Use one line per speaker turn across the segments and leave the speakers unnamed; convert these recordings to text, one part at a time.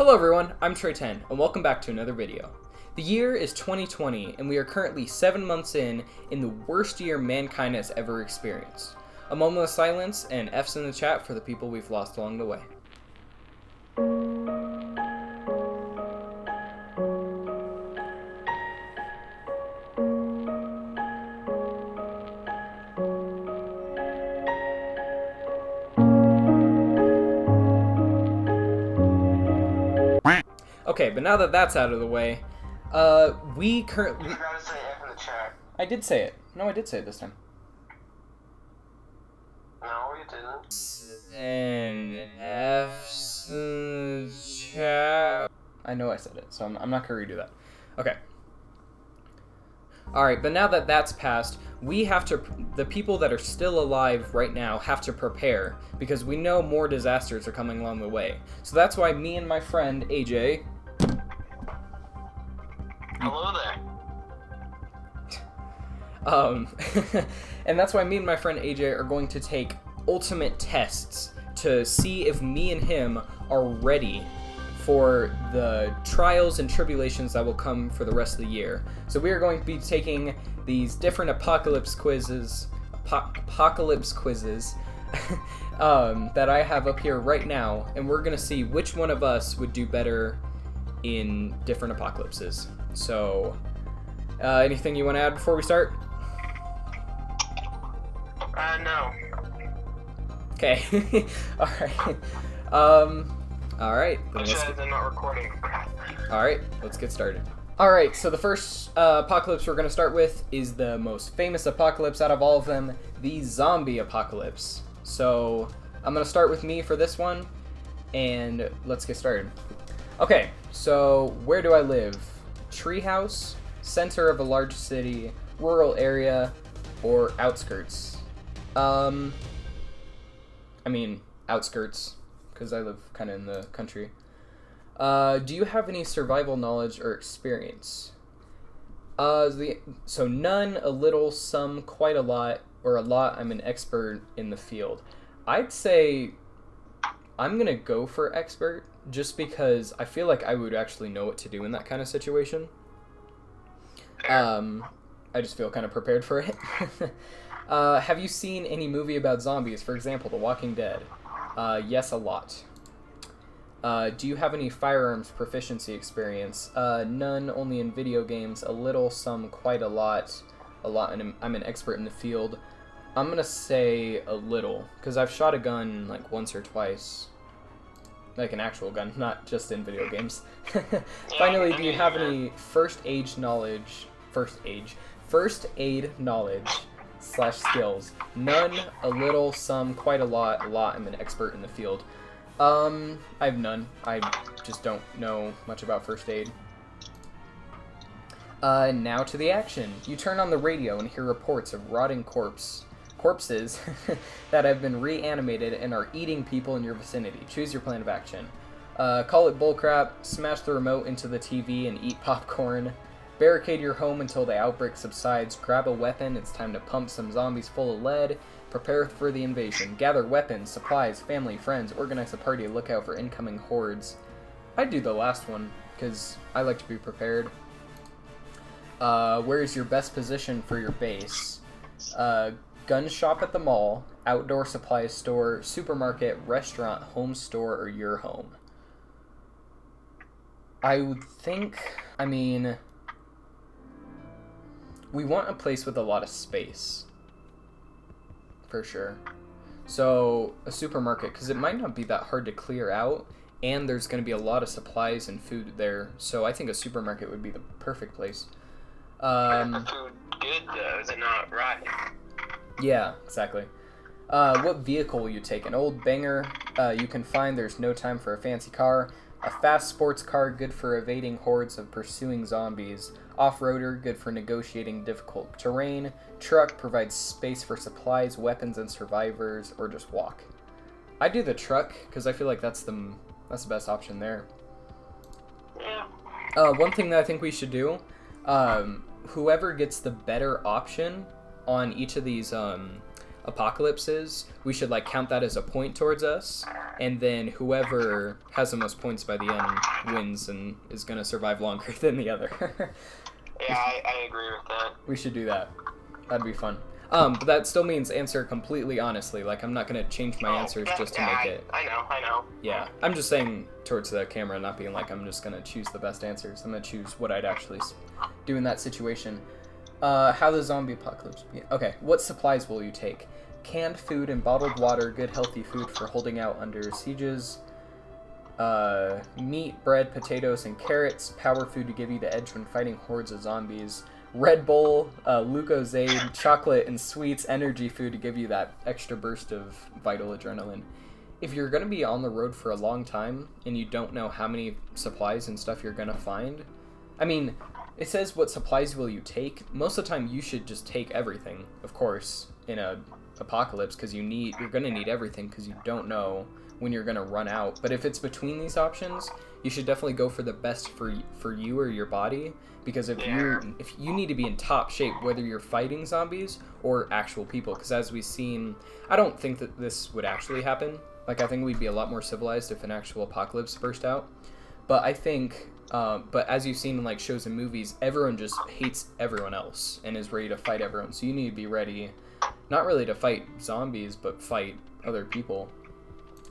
Hello everyone, I'm Trey10, and welcome back to another video. The year is 2020, and we are currently 7 months in the worst year mankind has ever experienced. A moment of silence and F's in the chat for the people we've lost along the way. Okay, but now that that's out of the way, we currently...
You gotta say F in the chat.
I did say it. No, I did say it this time.
No, you didn't.
And F's in the chat. I know I said it, so I'm not gonna redo that. Okay. Alright, but now that that's passed, we have to, the people that are still alive right now have to prepare, because we know more disasters are coming along the way. So that's why me and my friend, AJ...
Hello there.
And that's why me and my friend AJ are going to take ultimate tests to see if me and him are ready for the trials and tribulations that will come for the rest of the year. So we are going to be taking these different apocalypse quizzes that I have up here right now, and we're going to see which one of us would do better in different apocalypses. So, anything you want to add before we start?
No.
Okay. Alright. Alright.
They're not recording.
Alright, let's get started. Alright, so the first apocalypse we're going to start with is the most famous apocalypse out of all of them, the zombie apocalypse. So, I'm going to start with me for this one, and let's get started. Okay, so where do I live? Treehouse, center of a large city, rural area, or outskirts? I mean, outskirts, because I live kind of in the country. Do you have any survival knowledge or experience? So none, a little, some, quite a lot, or a lot. I'm an expert in the field. I'd say I'm gonna go for expert, just because I feel like I would actually know what to do in that kind of situation. I just feel kind of prepared for it. Have you seen any movie about zombies? For example, The Walking Dead. Yes, a lot. Do you have any firearms proficiency experience? None, only in video games. A little, some, quite a lot. And I'm an expert in the field. I'm gonna say a little, because I've shot a gun like once or twice. Like an actual gun, not just in video games. Finally, do you have any first aid knowledge / skills? None, a little, some, quite a lot. I'm an expert in the field. I have none. I just don't know much about first aid. Now to the action. You turn on the radio and hear reports of rotting corpses that have been reanimated and are eating people in your vicinity. Choose your plan of action. Call it bullcrap, smash the remote into the TV and eat popcorn, barricade your home until the outbreak subsides, grab a weapon, it's time to pump some zombies full of lead, prepare for the invasion, gather weapons, supplies, family, friends, organize a party, look out for incoming hordes. I'd do the last one, because I like to be prepared. Where is your best position for your base? Gun shop at the mall, outdoor supply store, supermarket, restaurant, home store, or your home? I would think, we want a place with a lot of space. For sure. So, a supermarket, because it might not be that hard to clear out, and there's going to be a lot of supplies and food there, so I think a supermarket would be the perfect place.
Is the food good, though? Is it not rotten?
Yeah, exactly. What vehicle will you take? An old banger you can find, there's no time for a fancy car. A fast sports car, good for evading hordes of pursuing zombies. Off-roader, good for negotiating difficult terrain. Truck provides space for supplies, weapons, and survivors, or just walk. I do the truck, because I feel like that's the best option there.
Yeah.
One thing that I think we should do, whoever gets the better option on each of these apocalypse is, we should like count that as a point towards us, and then whoever has the most points by the end wins and is gonna survive longer than the other.
Yeah, I agree with that.
We should do that. That'd be fun. But that still means answer completely honestly. Like, I'm not gonna change my answers just to make it.
I know.
Yeah, I'm just saying towards the camera, not being like I'm just gonna choose the best answers. I'm gonna choose what I'd actually do in that situation. How the zombie apocalypse begin. Okay, what supplies will you take? Canned food and bottled water, good healthy food for holding out under sieges. Meat, bread, potatoes, and carrots. Power food to give you the edge when fighting hordes of zombies. Red Bull, Lucozade, chocolate, and sweets. Energy food to give you that extra burst of vital adrenaline. If you're going to be on the road for a long time and you don't know how many supplies and stuff you're going to find, I mean, it says what supplies will you take. Most of the time you should just take everything, of course, in a apocalypse, because you're going to need everything because you don't know when you're going to run out. But if it's between these options, you should definitely go for the best for you or your body, because if you need to be in top shape, whether you're fighting zombies or actual people, because as we've seen, I don't think that this would actually happen. Like, I think we'd be a lot more civilized if an actual apocalypse burst out. But I think, but as you've seen in like shows and movies, everyone just hates everyone else and is ready to fight everyone. So you need to be ready, not really to fight zombies, but fight other people.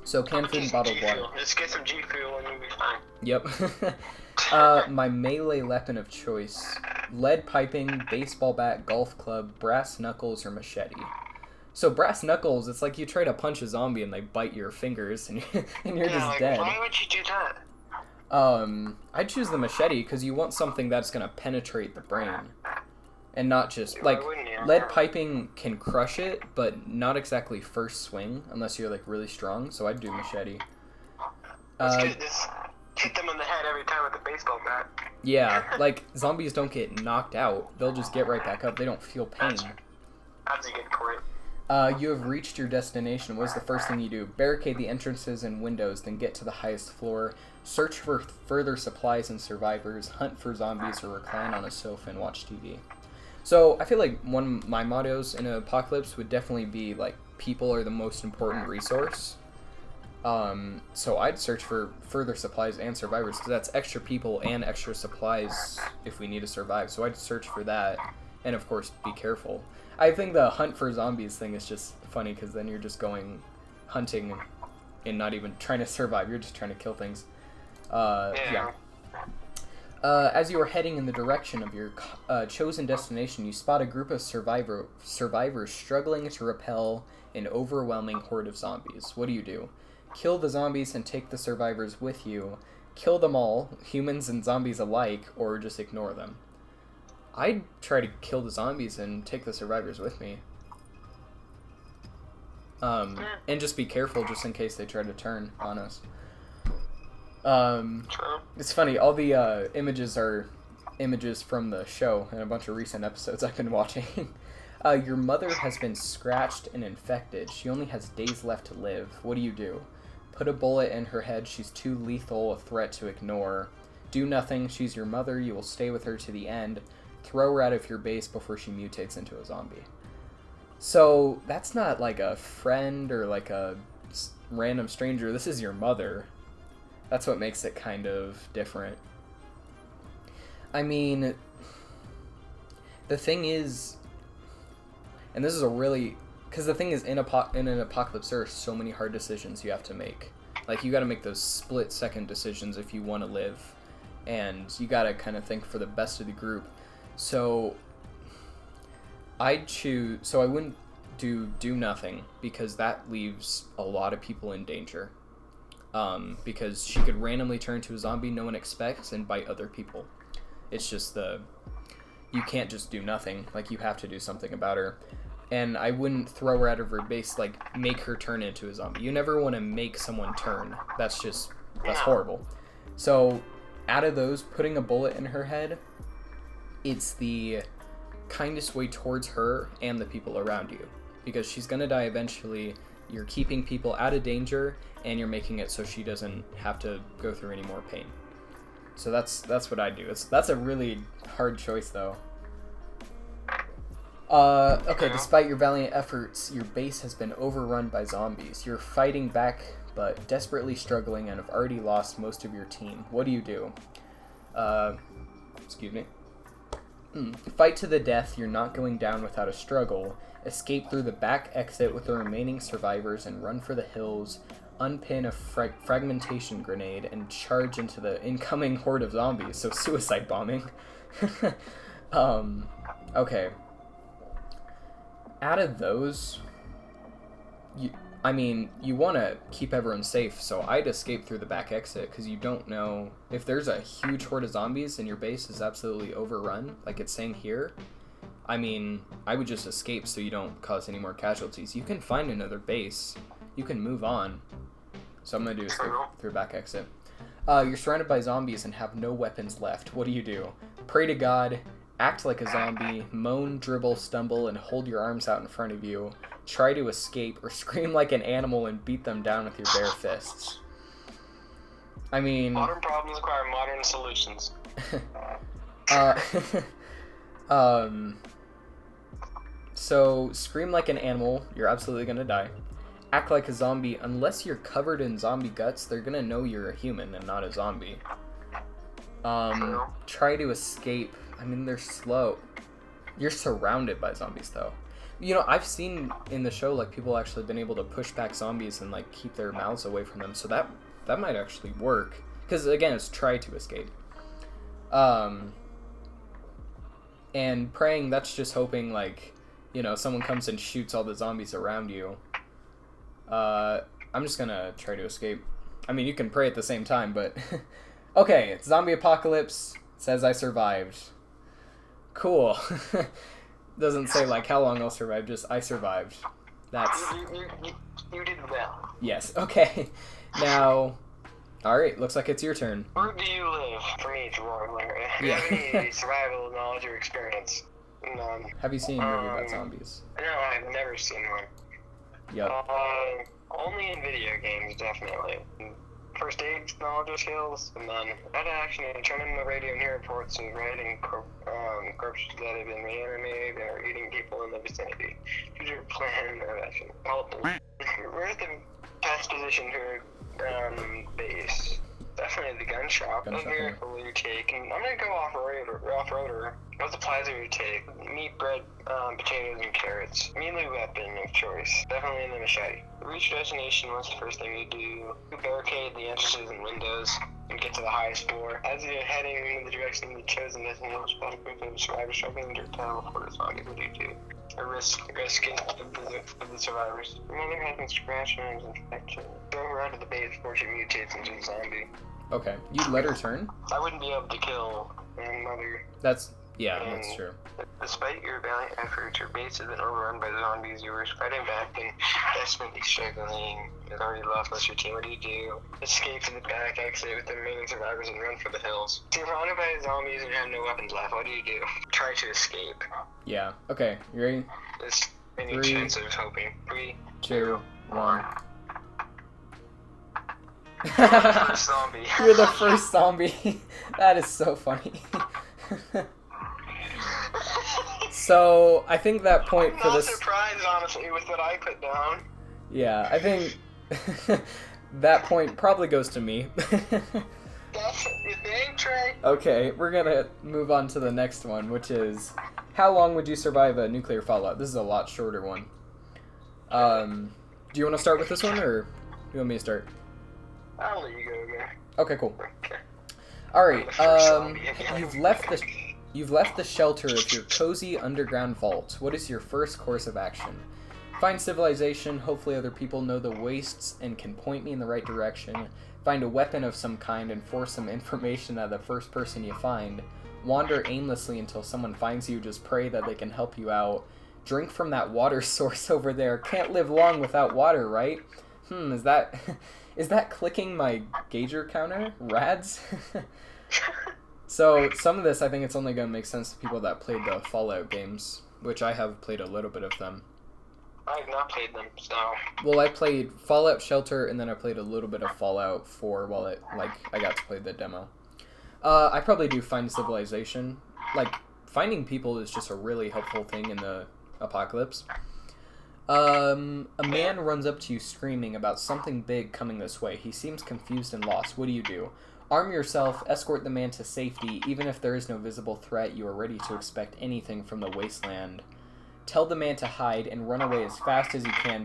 So canned food and bottled water.
Let's get some G Fuel and we'll be fine.
Yep. My melee weapon of choice: lead piping, baseball bat, golf club, brass knuckles, or machete. So brass knuckles, it's like you try to punch a zombie and they bite your fingers and you're just
like,
dead.
Why would you do that?
I'd choose the machete because you want something that's gonna penetrate the brain, and not just like lead piping can crush it, but not exactly first swing unless you're like really strong. So I'd do machete.
Just hit them in the head every time with a baseball bat.
Yeah, like zombies don't get knocked out; they'll just get right back up. They don't feel pain.
That's a good point.
You have reached your destination. What is the first thing you do? Barricade the entrances and windows, then get to the highest floor. Search for further supplies and survivors. Hunt for zombies or recline on a sofa and watch TV. So I feel like one of my mottos in an apocalypse would definitely be like people are the most important resource. So I'd search for further supplies and survivors because that's extra people and extra supplies if we need to survive. So I'd search for that, and of course be careful. I think the hunt for zombies thing is just funny because then you're just going hunting and not even trying to survive. You're just trying to kill things. Yeah. As you are heading in the direction of your chosen destination, you spot a group of survivors struggling to repel an overwhelming horde of zombies. What do you do? Kill the zombies and take the survivors with you. Kill them all, humans and zombies alike, or just ignore them. I'd try to kill the zombies and take the survivors with me. And just be careful just in case they try to turn on us. It's funny, all the images are images from the show and a bunch of recent episodes I've been watching. Your mother has been scratched and infected. She only has days left to live. What do you do? Put a bullet in her head. She's too lethal a threat to ignore. Do nothing. She's your mother. You will stay with her to the end. Throw her out of your base before she mutates into a zombie. So that's not like a friend or like a random stranger. This is your mother. That's what makes it kind of different. I mean, the thing is, and this is a really, because the thing is, in an apocalypse, there are so many hard decisions you have to make. Like, you got to make those split-second decisions if you want to live, and you got to kind of think for the best of the group. So I wouldn't do nothing, because that leaves a lot of people in danger. Because she could randomly turn to a zombie no one expects and bite other people. It's just you can't just do nothing. Like, you have to do something about her. And I wouldn't throw her out of her base, like, make her turn into a zombie. You never want to make someone turn. That's horrible. So, out of those, putting a bullet in her head, it's the kindest way towards her and the people around you. Because she's gonna die eventually. You're keeping people out of danger, and you're making it so she doesn't have to go through any more pain. So that's what I do. That's a really hard choice, though. Okay, despite your valiant efforts, your base has been overrun by zombies. You're fighting back, but desperately struggling and have already lost most of your team. What do you do? Excuse me. Fight to the death, you're not going down without a struggle. Escape through the back exit with the remaining survivors and run for the hills. Unpin a fragmentation grenade and charge into the incoming horde of zombies. So suicide bombing. Okay. Out of those, you want to keep everyone safe, so I'd escape through the back exit, because you don't know if there's a huge horde of zombies and your base is absolutely overrun, like it's saying here. I would just escape so you don't cause any more casualties. You can find another base. You can move on. So I'm going to do escape through back exit. You're surrounded by zombies and have no weapons left. What do you do? Pray to God. Act like a zombie, moan, dribble, stumble, and hold your arms out in front of you. Try to escape, or scream like an animal and beat them down with your bare fists.
Modern problems require modern solutions.
So, scream like an animal, you're absolutely gonna die. Act like a zombie, unless you're covered in zombie guts, they're gonna know you're a human and not a zombie. Try to escape. They're slow. You're surrounded by zombies, though. I've seen in the show, people actually been able to push back zombies and, keep their mouths away from them, so that might actually work. Because, again, it's try to escape. And praying, that's just hoping, someone comes and shoots all the zombies around you. I'm just gonna try to escape. You can pray at the same time, but... Okay, it's zombie apocalypse. Says I survived. Cool. Doesn't say how long I'll survive, just I survived. That's...
You did well.
Yes, okay. Now... Alright, looks like it's your turn.
Where do you live? For me, it's rural area. Do you have any survival knowledge or experience? None.
Have you seen a movie about zombies?
No, I've never seen one.
Yep.
Only in video games, definitely. First aid knowledge or skills, and then that action and turn in the radio and hear reports of raiding corpses that have been reanimated or eating people in the vicinity. Choose your plan of action. Where's the best position to base? Definitely the gun shop. What vehicle will you take? And I'm gonna go off-roader. What supplies will you take? Meat, bread, potatoes, and carrots. Melee weapon of choice. Definitely the machete. Reach destination, what's the first thing you do? Barricade the entrances and windows and get to the highest floor. As you're heading in the direction of the chosen destination, spot a group of survivors struggling to tunnel before the zombies. What do you do? A risking of the survivors. Your mother has been scratched and infection. Throw her out of the base before she mutates into a zombie.
Okay. You'd let her turn?
I wouldn't be able to kill my mother.
That's true.
Despite your valiant efforts, your base has been overrun by zombies. You were fighting back and desperately struggling. You've already lost most of your team. What do you do? Escape to the back exit with the remaining survivors and run for the hills. You're surrounded by zombies and you have no weapons left. What do you do? Try to escape.
Yeah. Okay. You ready?
There's any chance of hoping. 3,
2, 1.
First zombie.
You're the first zombie. That is so funny. So, I think that point
I'm
for this...
not surprised, honestly, with what I put down.
Yeah, I think that point probably goes to me.
You think, Trey?
Okay, we're gonna move on to the next one, which is, how long would you survive a nuclear fallout? This is a lot shorter one. Do you want to start with this one, or do you want me to start?
I'll let you go again.
Okay, cool.
Okay.
Alright, you've left the shelter of your cozy underground vault. What is your first course of action? Find civilization, hopefully other people know the wastes and can point me in the right direction. Find a weapon of some kind and force some information out of the first person you find. Wander aimlessly until someone finds you, just pray that they can help you out. Drink from that water source over there. Can't live long without water, right? Is that clicking my gauger counter? Rads? So, some of this, I think it's only going to make sense to people that played the Fallout games, which I have played a little bit of them.
I have not played them, so...
Well, I played Fallout Shelter, and then I played a little bit of Fallout 4 while I got to play the demo. I probably do find civilization. Finding people is just a really helpful thing in the apocalypse. A man runs up to you screaming about something big coming this way. He seems confused and lost. What do you do? Arm yourself, escort the man to safety. Even if there is no visible threat, you are ready to expect anything from the wasteland. Tell the man to hide and run away as fast as you can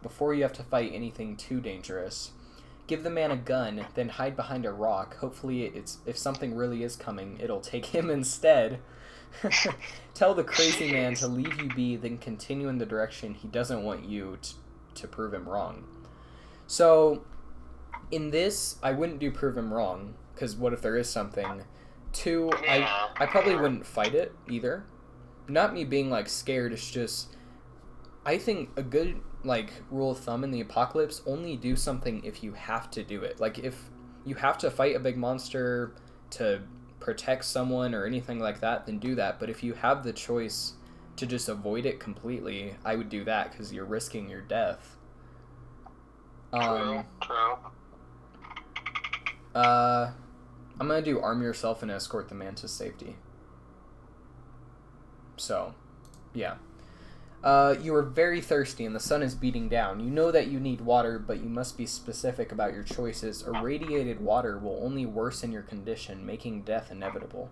before you have to fight anything too dangerous. Give the man a gun, then hide behind a rock. Hopefully, if something really is coming, it'll take him instead. Tell the crazy man to leave you be, then continue in the direction he doesn't want you to prove him wrong. So, in this, I wouldn't do prove him wrong, because what if there is something? 2, I probably wouldn't fight it, either. Not me being, like, scared, it's just, I think a good, like, rule of thumb in the apocalypse, only do something if you have to do it. Like, if you have to fight a big monster to protect someone or anything like that, then do that. But if you have the choice to just avoid it completely, I would do that because you're risking your death.
True.
I'm gonna do arm yourself and escort the man to safety. So, yeah. You are very thirsty and the sun is beating down. You know that you need water, but you must be specific about your choices. Irradiated water will only worsen your condition, making death inevitable.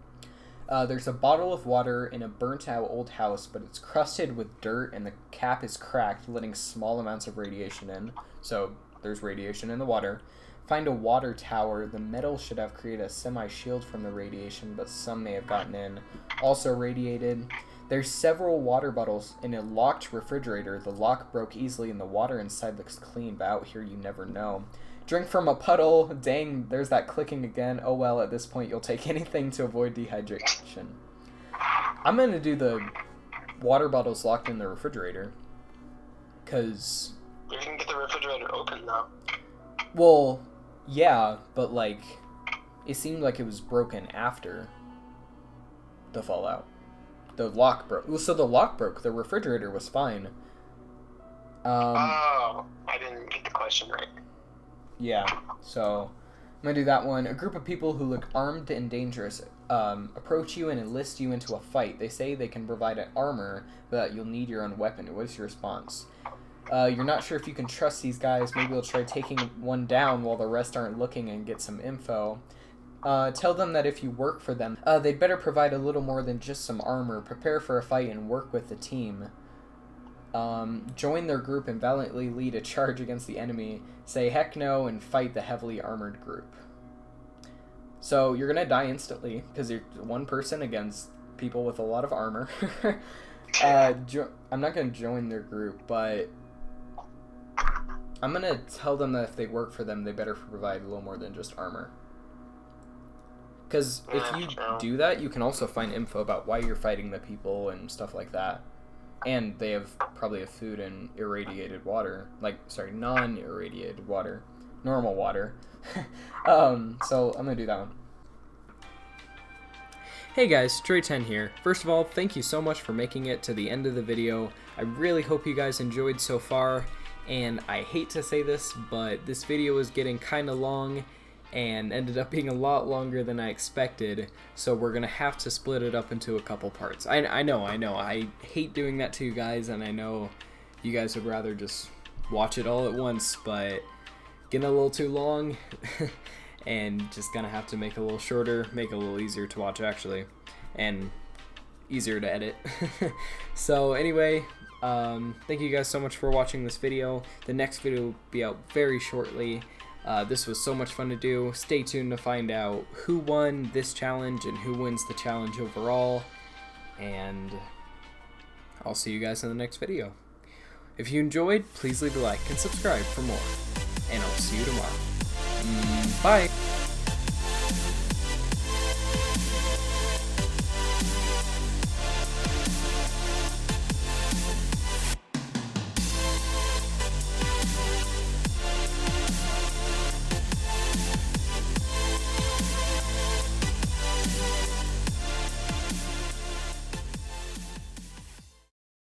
There's a bottle of water in a burnt-out old house, but it's crusted with dirt and the cap is cracked, letting small amounts of radiation in. So, there's radiation in the water. Find a water tower. The metal should have created a semi-shield from the radiation, but some may have gotten in. Also radiated. There's several water bottles in a locked refrigerator. The lock broke easily and the water inside looks clean, but out here you never know. Drink from a puddle. Dang, there's that clicking again. Oh well, at this point you'll take anything to avoid dehydration. I'm gonna do the water bottles locked in the refrigerator. Because...
You can get the refrigerator open now.
Well, yeah, but like, it seemed like it was broken after the fallout. The lock broke. So the lock broke. The refrigerator was fine.
I didn't get the question right.
Yeah, so I'm going to do that one. A group of people who look armed and dangerous approach you and enlist you into a fight. They say they can provide an armor, but you'll need your own weapon. What is your response? You're not sure if you can trust these guys. Maybe you'll try taking one down while the rest aren't looking and get some info. Tell them that if you work for them, they'd better provide a little more than just some armor. Prepare for a fight and work with the team. Join their group and valiantly lead a charge against the enemy. Say heck no and fight the heavily armored group. So you're gonna die instantly because you're one person against people with a lot of armor. I'm not gonna join their group, but I'm gonna tell them that if they work for them, they better provide a little more than just armor. Because if you do that, you can also find info about why you're fighting the people and stuff like that. And they have probably have food and irradiated water. Non-irradiated water. Normal water. So I'm going to do that one. Hey guys, Stray10 here. First of all, thank you so much for making it to the end of the video. I really hope you guys enjoyed so far. And I hate to say this, but this video is getting kind of long and ended up being a lot longer than I expected, so we're gonna have to split it up into a couple parts. I know, I hate doing that to you guys, and I know you guys would rather just watch it all at once, but getting a little too long, and just gonna have to make it a little shorter, make it a little easier to watch actually, and easier to edit. So anyway, thank you guys so much for watching this video. The next video will be out very shortly. This was so much fun to do. Stay tuned to find out who won this challenge and who wins the challenge overall. And I'll see you guys in the next video. If you enjoyed, please leave a like and subscribe for more. And I'll see you tomorrow. Bye!